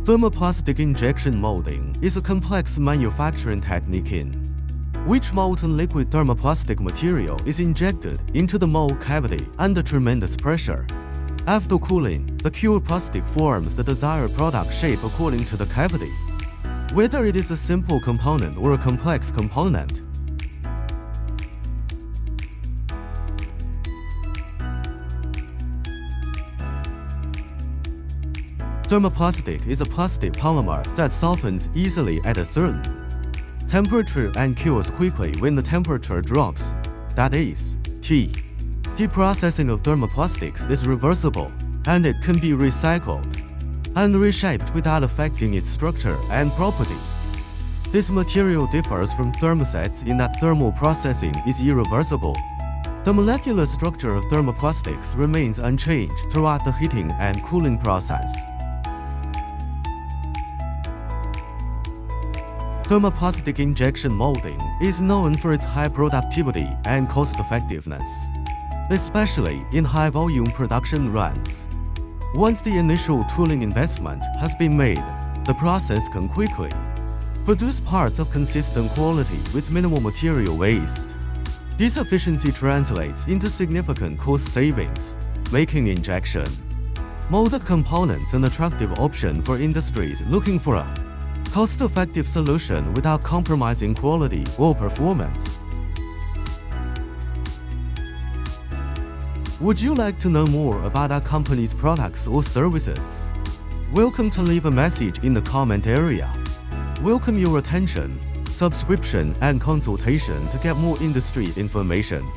Thermoplastic injection molding is a complex manufacturing technique in which molten liquid thermoplastic material is injected into the mold cavity under tremendous pressure. After cooling, the cured plastic forms the desired product shape according to the cavity, whether it is a simple component or a complex component. Thermoplastic is a plastic polymer that softens easily at a certain temperature and cures quickly when the temperature drops. That is, T. Processing of thermoplastics is reversible, and it can be recycled and reshaped without affecting its structure and properties. This material differs from thermosets in that thermal processing is irreversible. The molecular structure of thermoplastics remains unchanged throughout the heating and cooling process. Thermoplastic injection molding is known for its high productivity and cost-effectiveness, especially in high-volume production runs. Once the initial tooling investment has been made, the process can quickly produce parts of consistent quality with minimal material waste. This efficiency translates into significant cost savings, making injection molded components an attractive option for industries looking for a cost-effective solution without compromising quality or performance. Would you like to know more about our company's products or services? Welcome to leave a message in the comment area. Welcome your attention, subscription, and consultation to get more industry information.